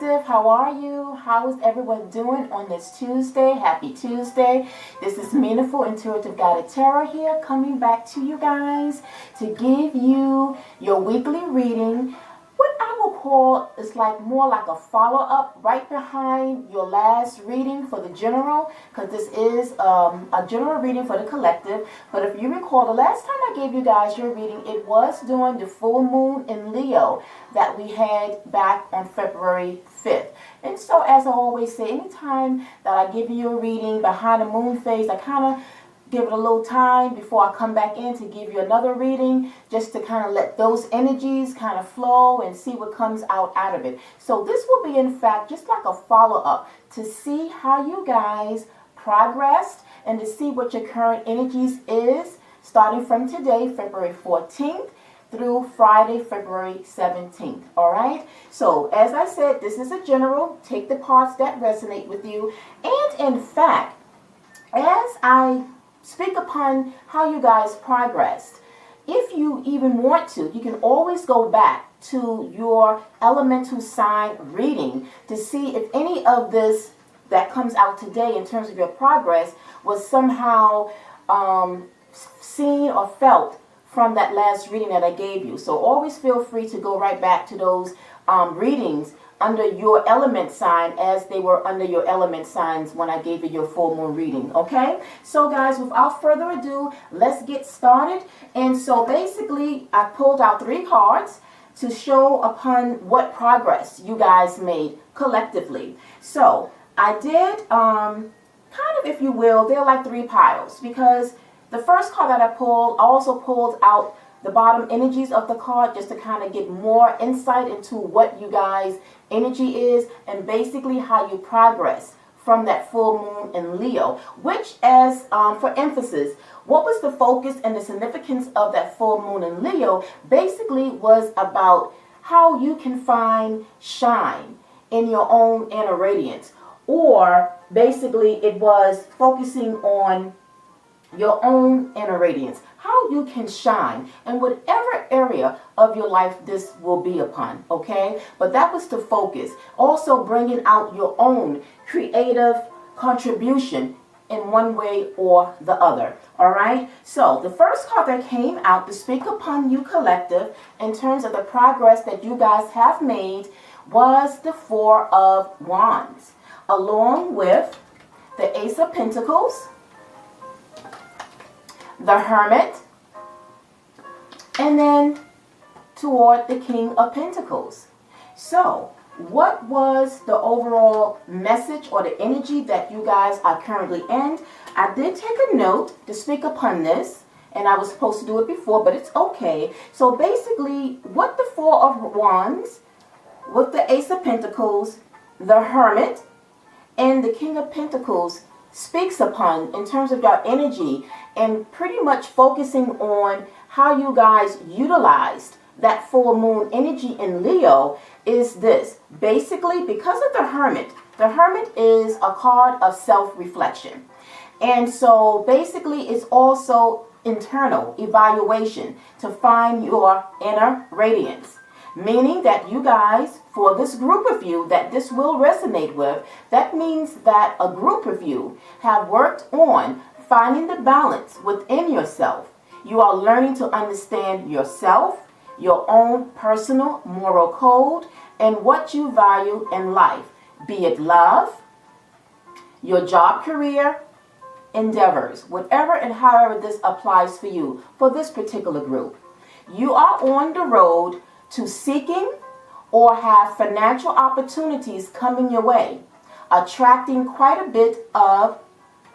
Collective. How are you? How is everyone doing on this Tuesday? Happy Tuesday. This is Meaningful Intuitive Guided Tarot here, coming back to you guys to give you your weekly reading. What I will call is more like a follow-up right behind your last reading for the general, because this is a general reading for the collective. But if you recall, the last time I gave you guys your reading, it was during the full moon in Leo that we had back on February 5th. And so, as I always say, anytime that I give you a reading behind the moon phase, I kind of give it a little time before I come back in to give you another reading, just to kind of let those energies kind of flow and see what comes out of it. So this will be, in fact, just like a follow-up to see how you guys progressed and to see what your current energies is starting from today, February 14th, through Friday, February 17th. All right? So, as I said, this is a general. Take the parts that resonate with you. And, in fact, as I speak upon how you guys progressed, if you even want to, you can always go back to your elemental sign reading to see if any of this that comes out today in terms of your progress was somehow seen or felt from that last reading that I gave you. So always feel free to go right back to those readings under your element sign as they were under your element signs when I gave you your full moon reading. Okay? So guys, without further ado, let's get started. And so basically, I pulled out 3 cards to show upon what progress you guys made collectively. So I did kind of, if you will, they're like 3 piles, because the first card that I pulled, I also pulled out the bottom energies of the card just to kind of get more insight into what you guys' energy is and basically how you progress from that full moon in Leo, which, as for emphasis, what was the focus and the significance of that full moon in Leo basically was about how you can find shine in your own inner radiance, or basically it was focusing on your own inner radiance, how you can shine in whatever area of your life this will be upon, okay? But that was the focus. Also bringing out your own creative contribution in one way or the other, all right? So the first card that came out to speak upon you collective in terms of the progress that you guys have made was the 4 of Wands, along with the Ace of Pentacles, the Hermit, and then toward the King of Pentacles. So, what was the overall message or the energy that you guys are currently in? I did take a note to speak upon this, and I was supposed to do it before, but it's okay. So basically, what the 4 of Wands, with the Ace of Pentacles, the Hermit, and the King of Pentacles speaks upon in terms of your energy, and pretty much focusing on how you guys utilized that full moon energy in Leo is this. Basically, because of the Hermit is a card of self-reflection. And so basically it's also internal evaluation to find your inner radiance. Meaning that you guys, for this group of you that this will resonate with, that means that a group of you have worked on finding the balance within yourself. You are learning to understand yourself, your own personal moral code, and what you value in life, be it love, your job, career, endeavors, whatever and however this applies for you, for this particular group. You are on the road to seeking or have financial opportunities coming your way, attracting quite a bit of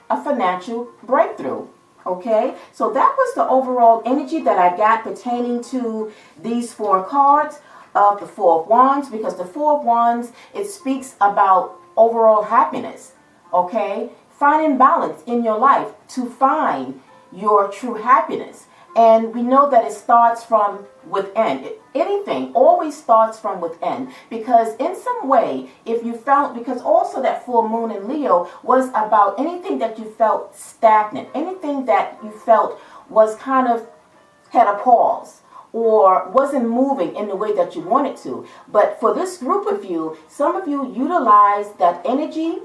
a financial breakthrough. Okay, so that was the overall energy that I got pertaining to these 4 cards of the 4 of Wands, because the 4 of Wands, it speaks about overall happiness, okay? Finding balance in your life to find your true happiness. And we know that it starts from within. Anything always starts from within, because in some way, if you felt, because also that full moon in Leo was about anything that you felt stagnant, anything that you felt was kind of had a pause, or wasn't moving in the way that you wanted to. But for this group of you, some of you utilized that energy,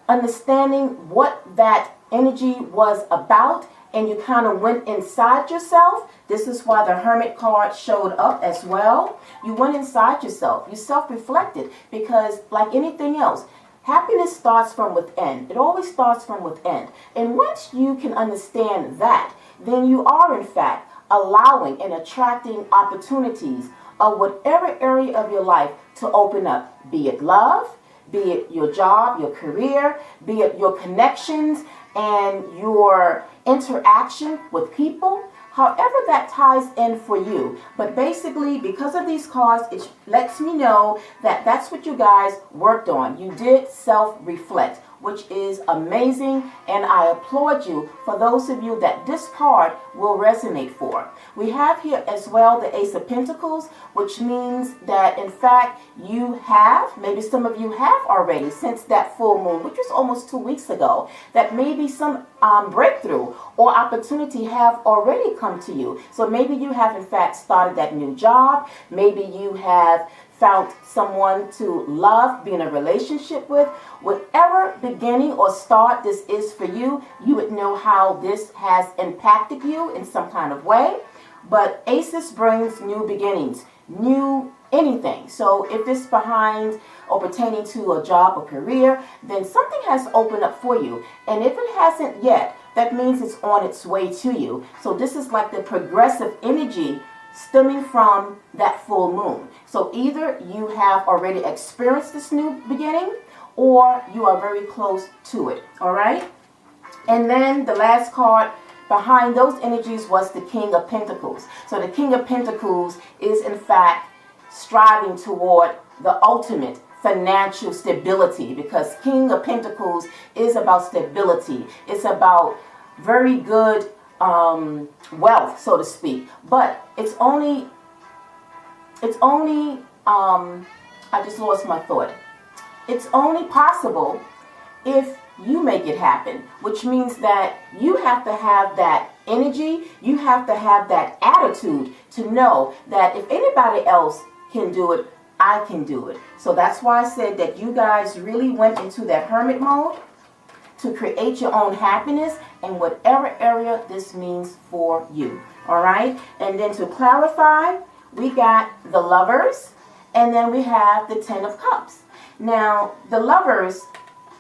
understanding what that energy was about, and you kind of went inside yourself. This is why the Hermit card showed up as well. You went inside yourself. You self-reflected, because like anything else, happiness starts from within. It always starts from within. And once you can understand that, then you are in fact allowing and attracting opportunities of whatever area of your life to open up, be it love, be it your job, your career, be it your connections and your interaction with people, however that ties in for you. But basically, because of these cards, it lets me know that that's what you guys worked on. You did self-reflect, which is amazing, and I applaud you for those of you that this card will resonate for. We have here as well the Ace of Pentacles, which means that in fact you have, maybe some of you have already since that full moon, which was almost 2 weeks ago, that maybe some breakthrough or opportunity have already come to you. So maybe you have in fact started that new job, maybe you have found someone to love, be in a relationship with. Whatever beginning or start this is for you, you would know how this has impacted you in some kind of way. But Aces brings new beginnings, new anything. So if it's behind or pertaining to a job or career, then something has opened up for you. And if it hasn't yet, that means it's on its way to you. So this is like the progressive energy stemming from that full moon. So either you have already experienced this new beginning or you are very close to it. All right. And then the last card behind those energies was the King of Pentacles. So the King of Pentacles is in fact striving toward the ultimate financial stability, because King of Pentacles is about stability. It's about very good wealth, so to speak. But it's only I just lost my thought. It's only possible if you make it happen, which means that you have to have that energy, you have to have that attitude to know that if anybody else can do it, I can do it. So that's why I said that you guys really went into that hermit mode to create your own happiness in whatever area this means for you. All right. And then to clarify, we got the Lovers, and then we have the Ten of Cups. Now, the Lovers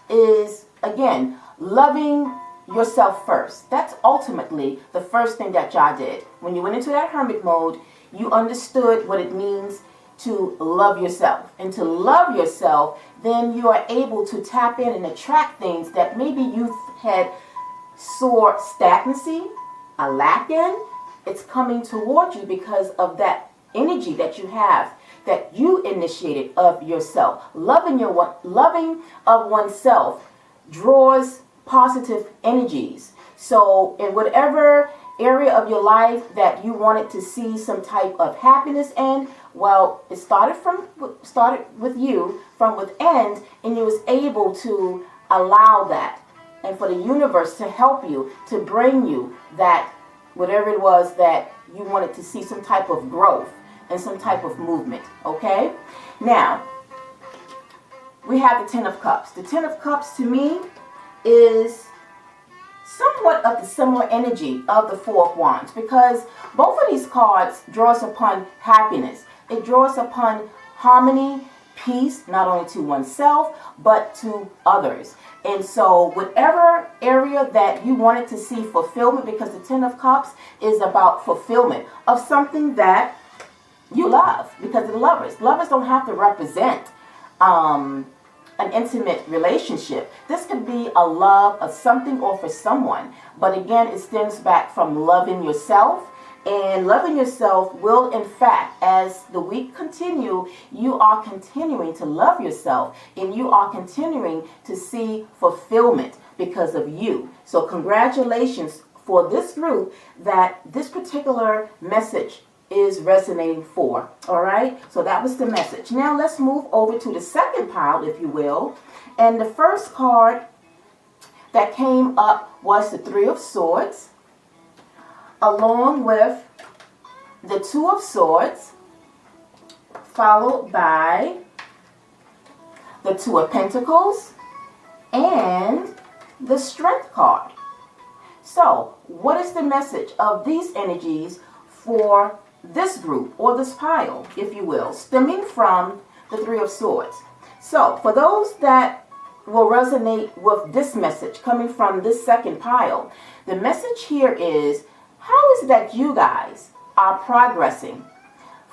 is, again, loving yourself first. That's ultimately the first thing that y'all did. When you went into that hermit mode, you understood what it means to love yourself. And to love yourself, then you are able to tap in and attract things that maybe you had saw stagnancy, a lack in. It's coming toward you because of that energy that you have, that you initiated of yourself. Loving of oneself draws positive energies. So in whatever area of your life that you wanted to see some type of happiness in, well, it started with you from within, and you was able to allow that, and for the universe to help you, to bring you that whatever it was that you wanted to see, some type of growth and some type of movement. Okay, now we have the Ten of Cups. The Ten of Cups to me is somewhat of the similar energy of the Four of Wands, because both of these cards draw us upon happiness. It draws upon harmony, peace, not only to oneself, but to others. And so whatever area that you wanted to see fulfillment, because the Ten of Cups is about fulfillment of something that you love, because the Lovers don't have to represent an intimate relationship. This could be a love of something or for someone. But again, it stems back from loving yourself. And loving yourself will, in fact, as the week continue, you are continuing to love yourself, and you are continuing to see fulfillment because of you. So congratulations for this group that this particular message is resonating for. All right, so that was the message. Now let's move over to the second pile, if you will. And the first card that came up was the Three of Swords, along with the Two of Swords, followed by the Two of Pentacles, and the Strength card. So, what is the message of these energies for this group, or this pile, if you will, stemming from the Three of Swords? So, for those that will resonate with this message coming from this second pile, the message here is, how is it that you guys are progressing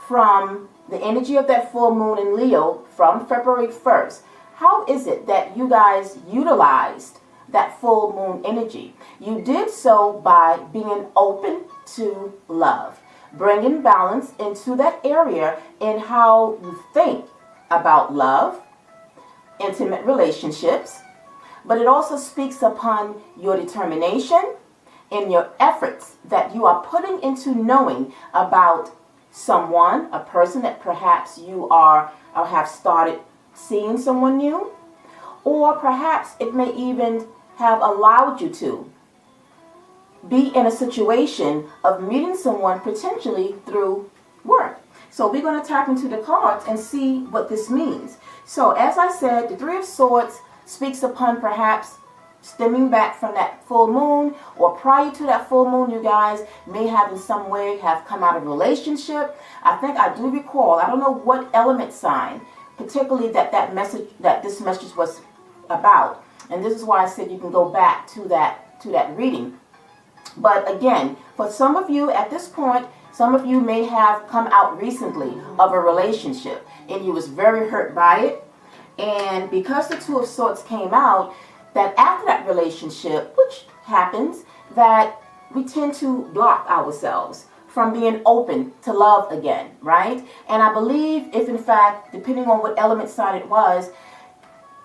from the energy of that full moon in Leo from February 1st? How is it that you guys utilized that full moon energy? You did so by being open to love, bringing balance into that area in how you think about love, intimate relationships, but it also speaks upon your determination and your efforts that you are putting into knowing about someone, a person that perhaps you are or have started seeing someone new, or perhaps it may even have allowed you to be in a situation of meeting someone potentially through work. So we're going to tap into the cards and see what this means. So as I said, the Three of Swords speaks upon perhaps stemming back from that full moon, or prior to that full moon, you guys may have in some way have come out of a relationship. I think I do recall, I don't know what element sign, particularly that this message was about. And this is why I said you can go back to that reading. But again, for some of you at this point, some of you may have come out recently of a relationship and you was very hurt by it. And because the Two of Swords came out, that after that relationship, which happens, that we tend to block ourselves from being open to love again, right? And I believe if in fact, depending on what element sign it was,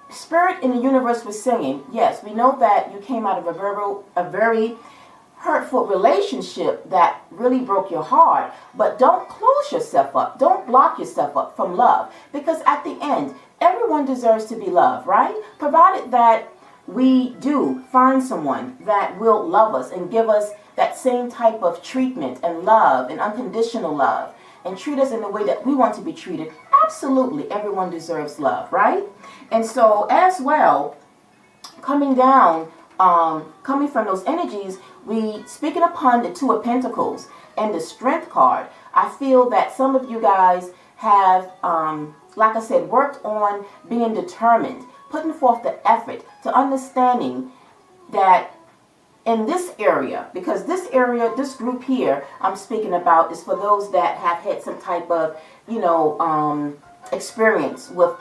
Spirit in the universe was saying, yes, we know that you came out of a very hurtful relationship that really broke your heart, but don't close yourself up. Don't block yourself up from love, because at the end, everyone deserves to be loved, right? Provided that we do find someone that will love us and give us that same type of treatment and love and unconditional love and treat us in the way that we want to be treated. Absolutely, everyone deserves love, right? And so as well, coming from those energies, we speaking upon the Two of Pentacles and the Strength card, I feel that some of you guys have, like I said, worked on being determined, putting forth the effort to understanding that in this area, because this area, this group here I'm speaking about is for those that have had some type of, experience with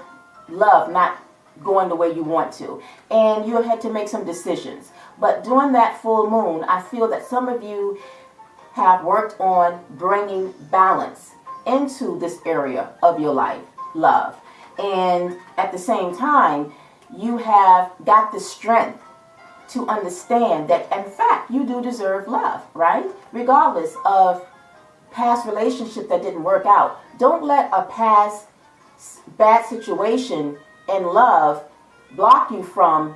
love not going the way you want to, and you have had to make some decisions. But during that full moon, I feel that some of you have worked on bringing balance into this area of your life, love. And at the same time, you have got the strength to understand that, in fact, you do deserve love, right? Regardless of past relationship that didn't work out. Don't let a past bad situation in love block you from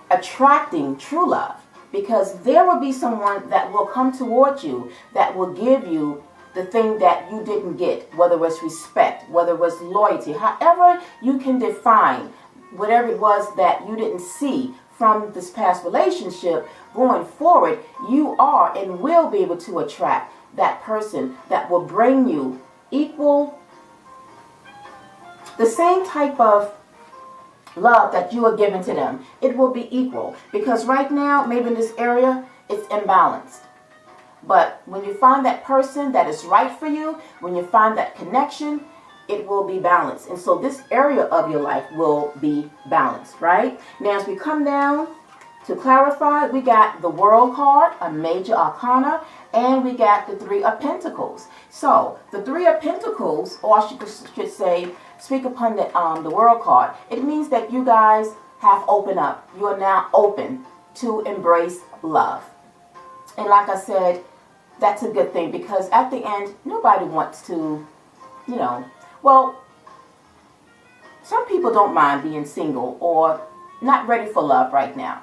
attracting true love, because there will be someone that will come towards you that will give you the thing that you didn't get, whether it was respect, whether it was loyalty, however you can define whatever it was that you didn't see from this past relationship. Going forward, you are and will be able to attract that person that will bring you the same type of love that you are giving to them. It will be equal, because right now, maybe in this area, it's imbalanced. But when you find that person that is right for you, when you find that connection, it will be balanced. And so this area of your life will be balanced, right? Now, as we come down to clarify, we got the World card, a major arcana, and we got the Three of Pentacles. So the Three of Pentacles, or I should say, speak upon the World card. It means that you guys have opened up. You are now open to embrace love. And like I said, that's a good thing, because at the end, nobody wants to, well, some people don't mind being single or not ready for love right now.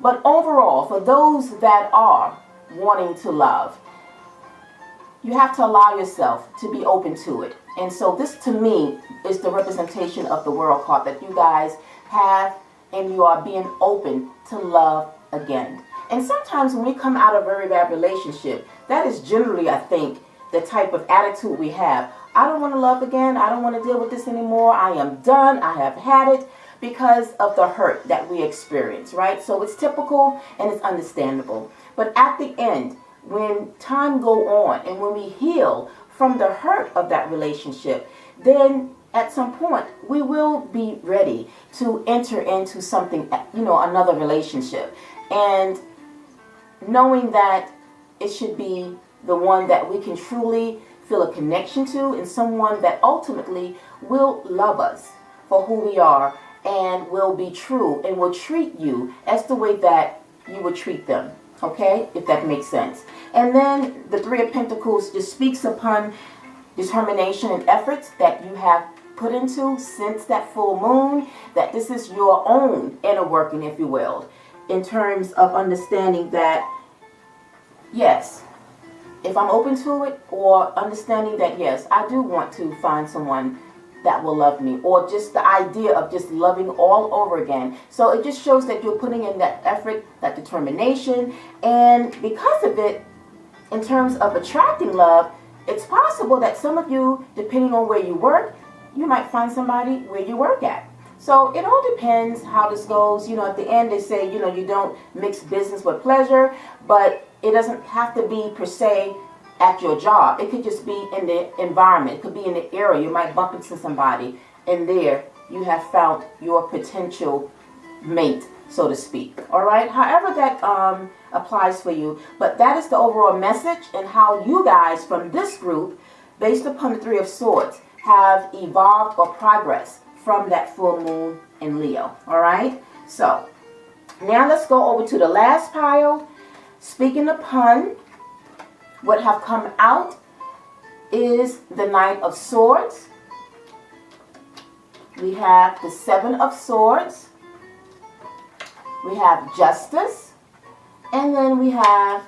But overall, for those that are wanting to love, you have to allow yourself to be open to it. And so this to me is the representation of the world card that you guys have, and you are being open to love again. And sometimes when we come out of a very bad relationship, that is generally, I think, the type of attitude we have. I don't want to love again. I don't want to deal with this anymore. I am done. I have had it, because of the hurt that we experience, right? So it's typical and it's understandable. But at the end, when time go on and when we heal from the hurt of that relationship, then at some point we will be ready to enter into something, another relationship. And knowing that it should be the one that we can truly feel a connection to, and someone that ultimately will love us for who we are and will be true and will treat you as the way that you would treat them. Okay, if that makes sense. And then the Three of Pentacles just speaks upon determination and efforts that you have put into since that full moon, that this is your own inner working, if you will, in terms of understanding that, yes, if I'm open to it, or understanding that, yes, I do want to find someone that will love me, or just the idea of just loving all over again. So it just shows that you're putting in that effort, that determination, and because of it, in terms of attracting love, it's possible that some of you, depending on where you work, you might find somebody where you work at. So it all depends how this goes. At the end they say, you don't mix business with pleasure, but it doesn't have to be per se at your job. It could just be in the environment. It could be in the area. You might bump into somebody, and there you have found your potential mate, so to speak. All right, however that applies for you, but that is the overall message, and how you guys from this group, based upon the Three of Swords, have evolved or progressed from that full moon in Leo. All right, so now let's go over to the last pile. Speaking upon what have come out is the Knight of Swords. We have the Seven of Swords. We have Justice. And then we have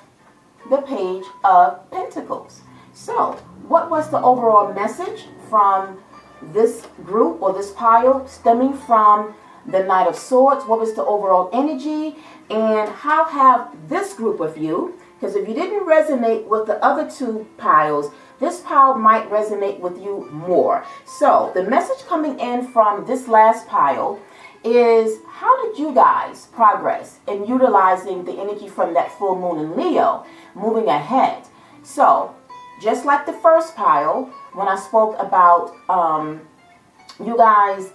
the Page of Pentacles. So, what was the overall message from this group or this pile stemming from the Knight of Swords? What was the overall energy? And how have this group of you, because if you didn't resonate with the other two piles, this pile might resonate with you more. So the message coming in from this last pile is, how did you guys progress in utilizing the energy from that full moon in Leo moving ahead? So just like the first pile, when I spoke about you guys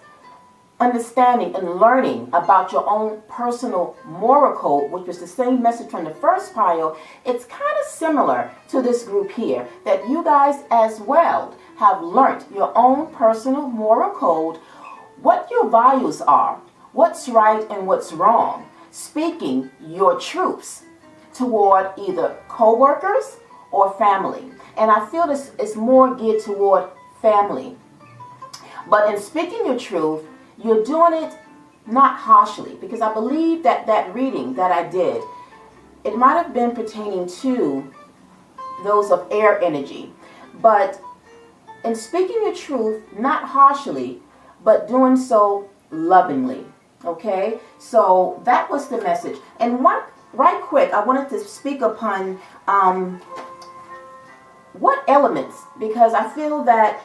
understanding and learning about your own personal moral code, which was the same message from the first pile, it's kind of similar to this group here, that you guys as well have learned your own personal moral code, what your values are, what's right and what's wrong, speaking your truths toward either co-workers or family. And I feel this is more geared toward family. But in speaking your truth, you're doing it not harshly, because I believe that that reading that I did, it might have been pertaining to those of air energy. But in speaking your truth, not harshly, but doing so lovingly. Okay? So that was the message. And right quick, I wanted to speak upon what elements, because I feel that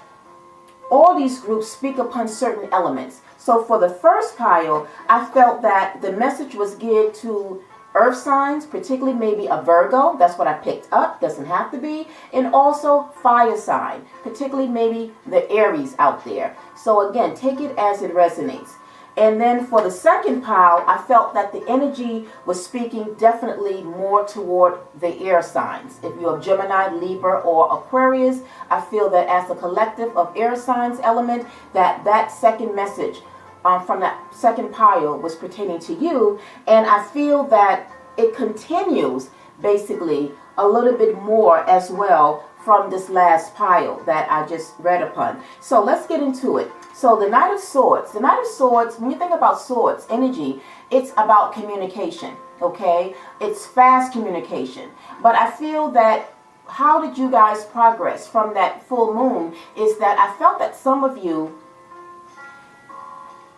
all these groups speak upon certain elements. So for the first pile, I felt that the message was geared to earth signs, particularly maybe a Virgo. That's what I picked up. Doesn't have to be. And also fire sign, particularly maybe the Aries out there. So again, take it as it resonates. And then for the second pile, I felt that the energy was speaking definitely more toward the air signs. If you're Gemini, Libra, or Aquarius, I feel that as a collective of air signs element, that second message from that second pile was pertaining to you. And I feel that it continues basically a little bit more as well from this last pile that I just read upon. So let's get into it. So the Knight of Swords. The Knight of Swords, when you think about swords, energy, it's about communication, okay? It's fast communication. But I feel that how did you guys progress from that full moon is that I felt that some of you,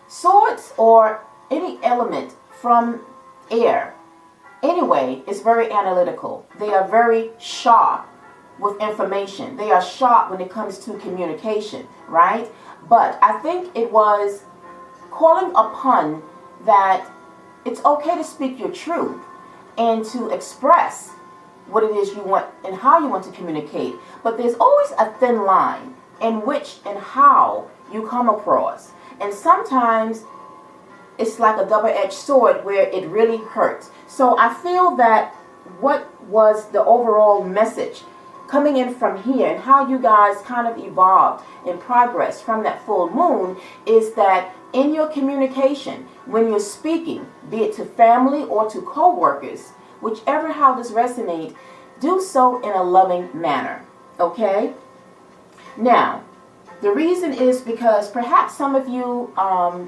swords or any element from air, anyway, is very analytical. They are very sharp with information. They are sharp when it comes to communication, right? But I think it was calling upon that it's okay to speak your truth and to express what it is you want and how you want to communicate. But there's always a thin line in which and how you come across. And sometimes it's like a double-edged sword where it really hurts. So I feel that what was the overall message coming in from here and how you guys kind of evolved and progressed from that full moon is that in your communication, when you're speaking, be it to family or to co-workers, whichever how this resonates, do so in a loving manner, okay? Now, the reason is because perhaps some of you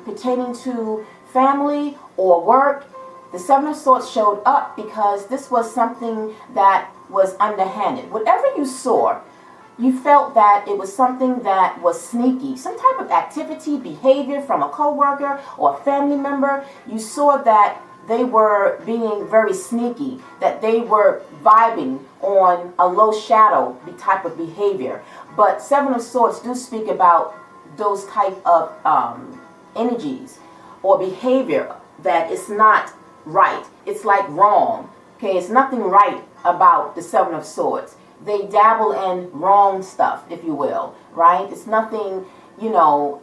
pertaining to family or work, the Seven of Swords showed up because this was something that was underhanded. Whatever you saw, you felt that it was something that was sneaky, some type of activity, behavior from a coworker or a family member. You saw that they were being very sneaky, that they were vibing on a low shadow type of behavior. But Seven of Swords do speak about those type of energies or behavior that is not right. It's like wrong. Okay, it's nothing right about the Seven of Swords. They dabble in wrong stuff, if you will, right? It's nothing, you know,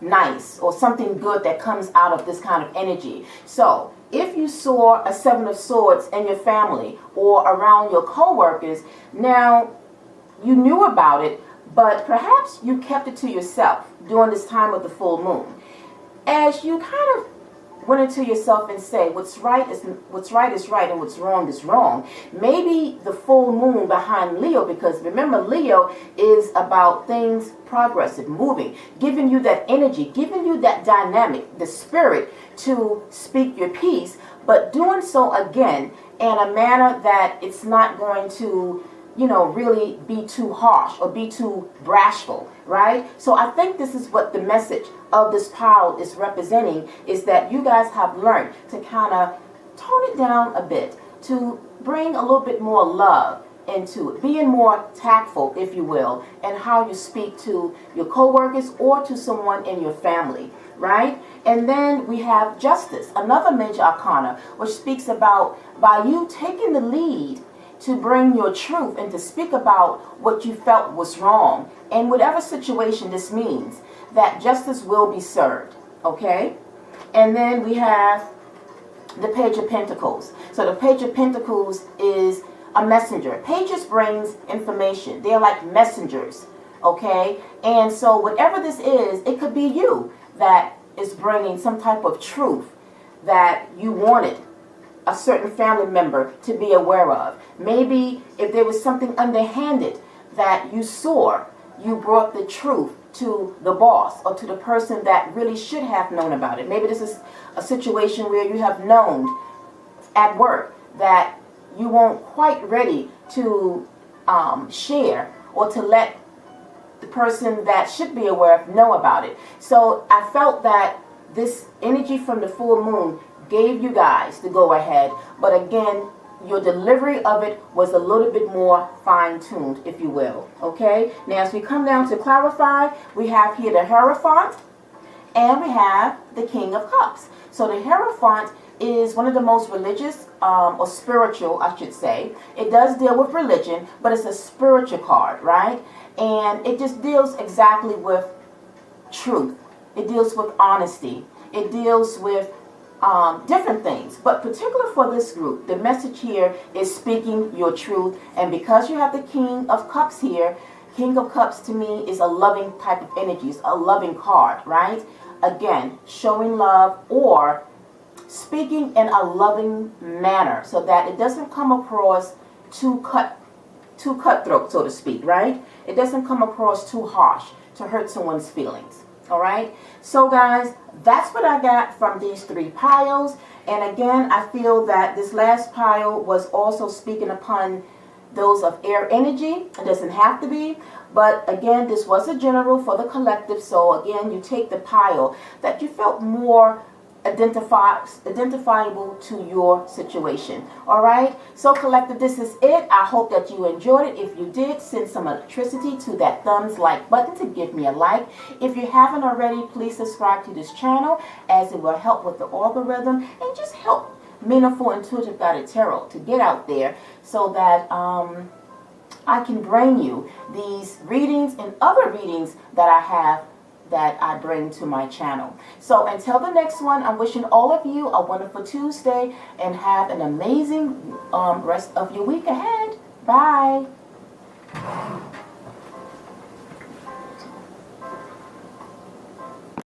nice or something good that comes out of this kind of energy. So if you saw a Seven of Swords in your family or around your co-workers, now you knew about it, but perhaps you kept it to yourself during this time of the full moon. As you kind of went into yourself and say what's right is right and what's wrong is wrong. Maybe the full moon behind Leo, because remember Leo is about things progressive, moving, giving you that energy, giving you that dynamic, the spirit to speak your piece, but doing so again in a manner that it's not going to, you know, really be too harsh or be too brashful, right? So I think this is what the message of this pile is representing, is that you guys have learned to kind of tone it down a bit, to bring a little bit more love into it, being more tactful, if you will, and how you speak to your co-workers or to someone in your family, right? And then we have Justice, another major arcana, which speaks about by you taking the lead to bring your truth and to speak about what you felt was wrong. And whatever situation this means, that justice will be served, okay? And then we have the Page of Pentacles. So the Page of Pentacles is a messenger. Pages brings information. They're like messengers, okay? And so whatever this is, it could be you that is bringing some type of truth that you wanted a certain family member to be aware of. Maybe if there was something underhanded that you saw, you brought the truth to the boss or to the person that really should have known about it. Maybe this is a situation where you have known at work that you weren't quite ready to share or to let the person that should be aware of know about it. So I felt that this energy from the full moon gave you guys the go ahead, but again, your delivery of it was a little bit more fine-tuned, if you will, okay? Now, as we come down to clarify, we have here the Hierophant, and we have the King of Cups. So the Hierophant is one of the most religious, or spiritual, I should say. It does deal with religion, but it's a spiritual card, right? And it just deals exactly with truth. It deals with honesty. It deals with different things, but particular for this group, the message here is speaking your truth. And because you have the King of Cups here, King of Cups to me is a loving type of energy, it's a loving card, right? Again, showing love or speaking in a loving manner so that it doesn't come across too cutthroat, so to speak, right? It doesn't come across too harsh to hurt someone's feelings, All right. So guys, that's what I got from these 3 piles. And again, I feel that this last pile was also speaking upon those of air energy. It doesn't have to be. But again, this was a general for the collective. So again, you take the pile that you felt more identifiable to your situation. All right, so collective, this is it. I hope that you enjoyed it. If you did, send some electricity to that thumbs like button to give me a like. If you haven't already, please subscribe to this channel, as it will help with the algorithm and just help Meaningful Intuitive Guided Tarot to get out there, so that I can bring you these readings and other readings that I bring to my channel. So until the next one, I'm wishing all of you a wonderful Tuesday and have an amazing rest of your week ahead. Bye.